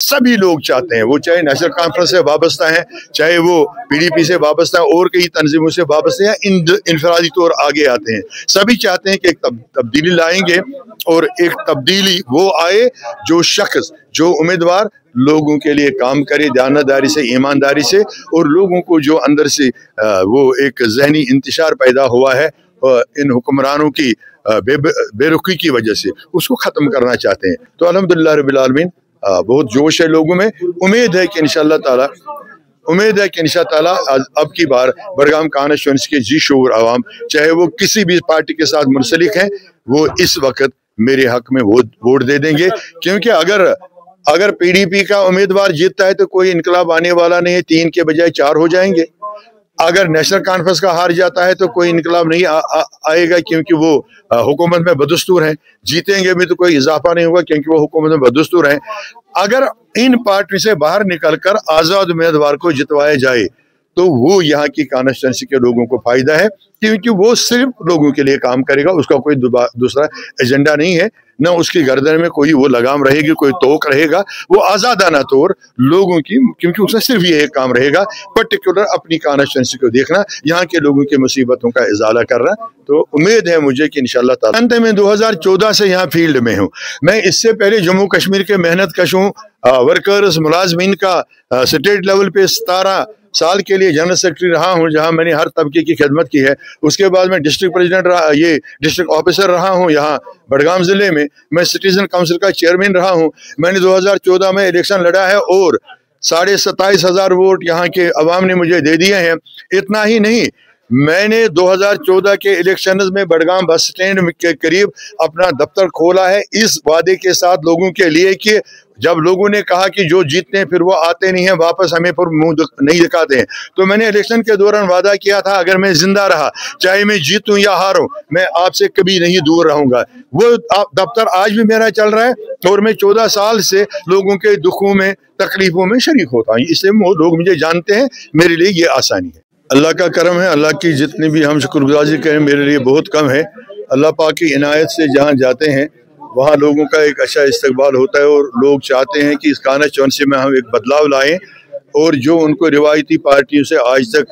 सभी लोग चाहते हैं, वो चाहे नेशनल कॉन्फ्रेंस से वाबस्ता हैं, चाहे वो PDP से वाबस्ता हैं और कई तंजीमों से वाबस्ता हैं या इनफरादी तौर आगे आते हैं, सभी चाहते हैं कि एक तब्दीली लाएंगे और एक तब्दीली वो आए जो शख्स, जो उम्मीदवार लोगों के लिए काम करे दयानतदारी से, ईमानदारी से, और लोगों को जो अंदर से वो एक जहनी इंतशार पैदा हुआ है इन हुक्मरानों की बेरुखी की वजह से, उसको ख़त्म करना चाहते हैं। तो अल्हम्दुलिल्लाह रब्बिल आलमीन बहुत जोश है लोगों में। उम्मीद है कि इंशाअल्लाह ताला अब की बार बडगाम कॉन्स्टिट्यूएंसी के जी शूर अवाम, चाहे वो किसी भी पार्टी के साथ मुंसलिक हैं, वो इस वक्त मेरे हक में वोट दे देंगे, क्योंकि अगर PDP का उम्मीदवार जीतता है तो कोई इनकलाब आने वाला नहीं है, 3 के बजाय 4 हो जाएंगे। अगर नेशनल कॉन्फ्रेंस का हार जाता है तो कोई इनकलाब नहीं आएगा, क्योंकि वो हुकूमत में बदस्तूर हैं। जीतेंगे भी तो कोई इजाफा नहीं होगा, क्योंकि वो हुकूमत में बदस्तूर हैं। अगर इन पार्टी से बाहर निकलकर आज़ाद उम्मीदवार को जितवाया जाए तो वो यहाँ की कॉन्स्टिट्यूएंसी के लोगों को फायदा है, क्योंकि वो सिर्फ लोगों के लिए काम करेगा, उसका कोई दूसरा एजेंडा नहीं है, न उसकी गर्दन में कोई वो लगाम रहेगी, कोई तोक रहेगा। वो आज़ादाना तौर लोगों की, क्योंकि उसका सिर्फ ये एक काम रहेगा, पर्टिकुलर अपनी कॉन्स्टिट्यूएंसी को देखना, यहाँ के लोगों की मुसीबतों का इजाला करना। तो उम्मीद है मुझे कि इंशाअल्लाह ताला। अंत में 2014 से यहाँ फील्ड में हूँ। मैं इससे पहले जम्मू कश्मीर के मेहनत कशों वर्कर्स मुलाजमीन का स्टेट लेवल पे 17 साल के लिए जनरल सेक्रेटरी रहा हूँ, जहाँ मैंने हर तबके की खिदमत की है। उसके बाद मैं डिस्ट्रिक्ट प्रेसिडेंट रहा, ये डिस्ट्रिक्ट ऑफिसर रहा हूँ यहाँ बडगाम ज़िले में। मैं सिटीजन काउंसिल का चेयरमैन रहा हूँ। मैंने 2014 में इलेक्शन लड़ा है और 27,500 वोट यहाँ के अवाम ने मुझे दे दिए हैं। इतना ही नहीं, मैंने 2014 के इलेक्शंस में बडगाम बस स्टैंड के करीब अपना दफ्तर खोला है, इस वादे के साथ लोगों के लिए कि जब लोगों ने कहा कि जो जीतते हैं फिर वो आते नहीं हैं वापस, हमें फिर मुंह नहीं दिखाते हैं, तो मैंने इलेक्शन के दौरान वादा किया था, अगर मैं जिंदा रहा, चाहे मैं जीतूं या हारूं, मैं आपसे कभी नहीं दूर रहूंगा। वो दफ्तर आज भी मेरा चल रहा है और मैं 14 साल से लोगों के दुखों में, तकलीफों में शरीक होता हूँ, इसलिए लोग मुझे जानते हैं। मेरे लिए ये आसानी है, अल्लाह का करम है। अल्लाह की जितनी भी हम शुक्रगुजारी करें मेरे लिए बहुत कम है। अल्लाह पाक की इनायत से जहाँ जाते हैं वहाँ लोगों का एक अच्छा इस्तकबाल होता है और लोग चाहते हैं कि इस कॉन्स्टिट्यूएंसी में हम एक बदलाव लाएं, और जो उनको रिवायती पार्टियों से आज तक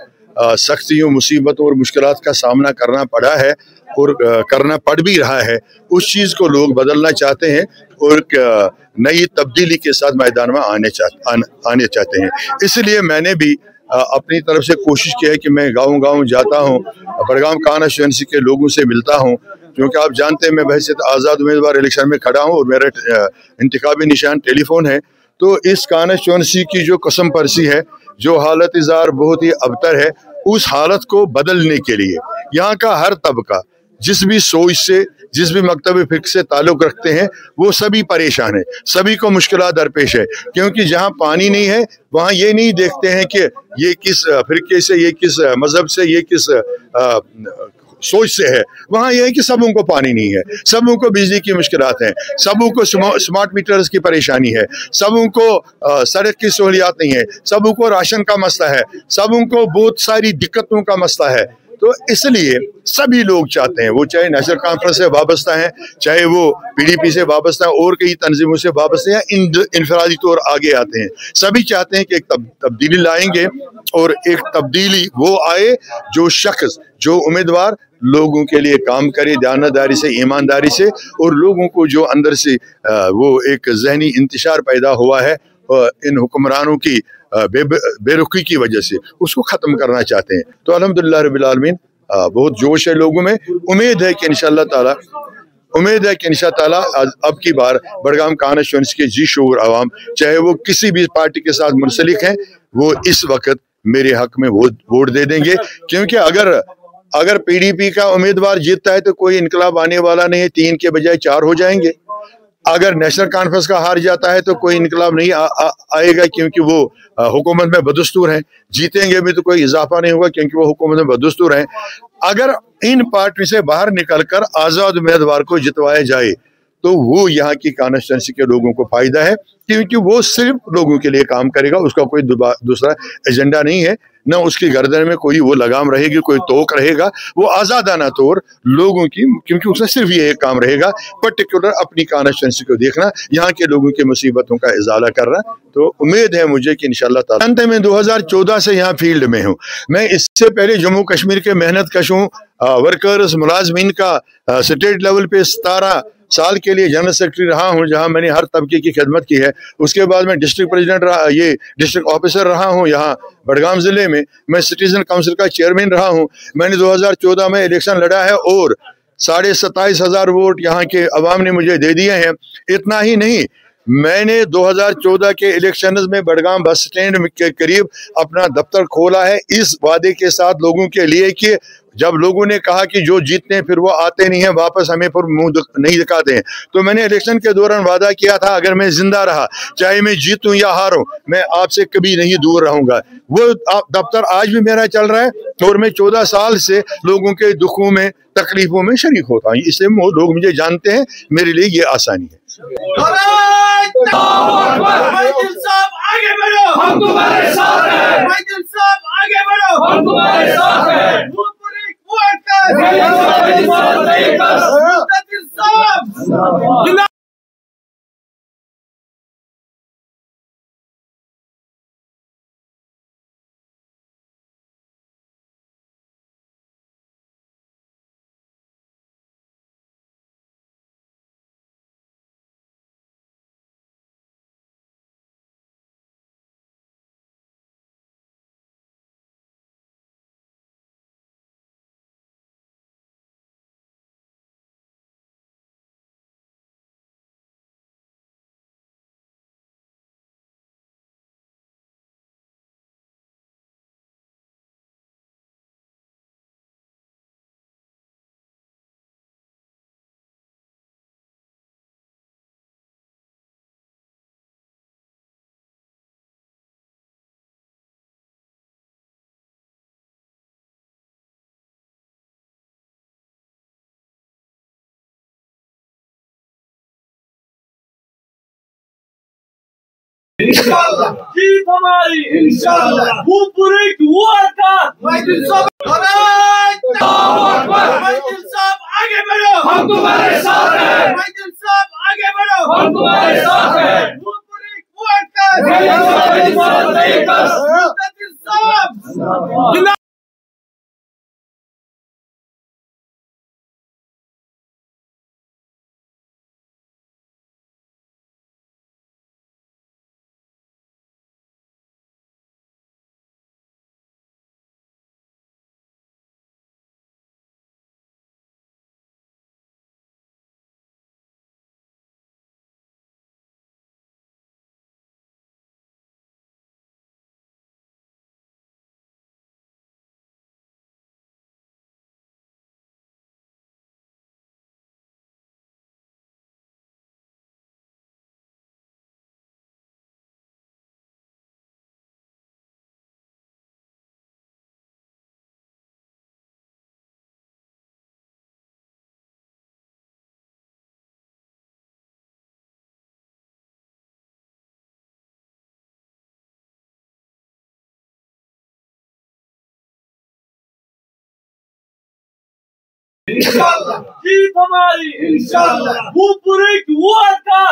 सख्तियों, मुसीबतों और मुश्किलात का सामना करना पड़ा है और करना पड़ भी रहा है, उस चीज़ को लोग बदलना चाहते हैं और नई तब्दीली के साथ मैदान में आने चाहते हैं। इसलिए मैंने भी अपनी तरफ से कोशिश की है कि मैं गाँव जाता हूँ, बडगाम कॉन्स्टिट्यूएंसी के लोगों से मिलता हूँ, क्योंकि आप जानते हैं मैं बहैसियत आज़ाद उम्मीदवार इलेक्शन में खड़ा हूँ और मेरा इंतखाबी निशान टेलीफोन है। तो इस कॉन्स्टिट्यूएंसी की जो कसम परसी है, जो हालत इज़ार बहुत ही अबतर है, उस हालत को बदलने के लिए यहाँ का हर तबका जिस भी सोच से, जिस भी मकतब फिक्र से ताल्लुक़ रखते हैं, वो सभी परेशान है, सभी को मुश्किलात दरपेश है। क्योंकि जहाँ पानी नहीं है वहाँ ये नहीं देखते हैं कि ये किस फिरके से, ये किस मज़हब से, ये किस सोच से है। वहाँ यह है कि सबों को पानी नहीं है, सबों को बिजली की मुश्किलात हैं, सबों को स्मार्ट मीटर्स की परेशानी है, सबों को सड़क की सहूलियात नहीं है, सबों को राशन का मसला है, सबों को बहुत सारी दिक्कतों का मसला है। तो इसलिए सभी लोग चाहते हैं, वो चाहे नेशनल कॉन्फ्रेंस से वाबस्ता हैं, चाहे वो PDP से वाबस्ता हैं और कई तंजीमों से वाबस्ता हैं या इनफरादी तौर आगे आते हैं, सभी चाहते हैं कि एक तब्दीली लाएंगे और एक तब्दीली वो आए जो शख्स, जो उम्मीदवार लोगों के लिए काम करे दयानतदारी से, ईमानदारी से, और लोगों को जो अंदर से वो एक जहनी इंतशार पैदा हुआ है इन हुक्मरानों की बेरुखी की वजह से, उसको ख़त्म करना चाहते हैं। तो अल्हम्दुलिल्लाह रब्बिल आलमीन बहुत जोश है लोगों में। उम्मीद है कि इंशाअल्लाह ताला अब की बार बडगाम कॉन्स्टिट्यूएंसी के जी शूर अवाम, चाहे वो किसी भी पार्टी के साथ मुंसलिक हैं, वो इस वक्त मेरे हक में वोट दे देंगे, क्योंकि अगर PDP का उम्मीदवार जीतता है तो कोई इनकलाब आने वाला नहीं है, 3 के बजाय 4 हो जाएंगे। अगर नेशनल कॉन्फ्रेंस का हार जाता है तो कोई इनकलाब नहीं आएगा, क्योंकि वो हुकूमत में बदस्तूर हैं। जीतेंगे भी तो कोई इजाफा नहीं होगा, क्योंकि वो हुकूमत में बदस्तूर हैं। अगर इन पार्टी से बाहर निकलकर आज़ाद उम्मीदवार को जितवाया जाए تو وہ यहाँ की कॉन्स्टिट्यूंसी के लोगों को फायदा है, क्योंकि वो सिर्फ लोगों के लिए काम करेगा, उसका कोई दूसरा एजेंडा नहीं है, न उसकी गर्दन में कोई वो लगाम रहेगी, कोई तोक रहेगा, वो आज़ादाना तौर लोगों की, क्योंकि उसका सिर्फ ये एक काम रहेगा, पर्टिकुलर अपनी कॉन्स्टिट्यूंसी को देखना, यहाँ के लोगों की मुसीबतों का इजाला करना। तो उम्मीद है मुझे कि इंशाल्लाह ताला। अंत में 2014 से यहाँ फील्ड में हूँ। मैं इससे पहले जम्मू कश्मीर के मेहनत कशों वर्कर्स मुलाजमीन का स्टेट लेवल पे 17 साल के लिए जनरल सेक्रेटरी रहा हूँ, जहाँ मैंने हर तबके की खिदमत की है। उसके बाद मैं डिस्ट्रिक्ट प्रेसिडेंट रहा, ये डिस्ट्रिक्ट ऑफिसर रहा हूँ यहाँ बडगाम ज़िले में। मैं सिटीजन काउंसिल का चेयरमैन रहा हूँ। मैंने 2014 में इलेक्शन लड़ा है और 27,500 वोट यहाँ के अवाम ने मुझे दे दिए हैं। इतना ही नहीं, मैंने 2014 के इलेक्शंस में बडगाम बस स्टैंड के करीब अपना दफ्तर खोला है, इस वादे के साथ लोगों के लिए कि जब लोगों ने कहा कि जो जीतते हैं फिर वो आते नहीं हैं वापस, हमें फिर मुंह नहीं दिखाते हैं, तो मैंने इलेक्शन के दौरान वादा किया था अगर मैं जिंदा रहा, चाहे मैं जीतूं या हारूं, मैं आपसे कभी नहीं दूर रहूंगा। वो दफ्तर आज भी मेरा चल रहा है और मैं 14 साल से लोगों के दुखों में तकलीफों में शरीक होता हूँ, इसलिए लोग मुझे जानते हैं, मेरे लिए ये आसानी है। आगे बढ़ो, हम तुम्हारे साथ हैं। आगे बढ़ो, हम तुम्हारे साथ हैं। इंशाअल्लाह जीत हमारी, इंशाअल्लाह वो पूरी दुआ का। आगे बढ़ो, हम तुम्हारे साथ हैं। आगे बढ़ो, हम तुम्हारे साथ हैं। वो पूरी दुआ का। इंशाअल्लाह जीत हमारी, इंशाअल्लाह वो पूरी दुआ का।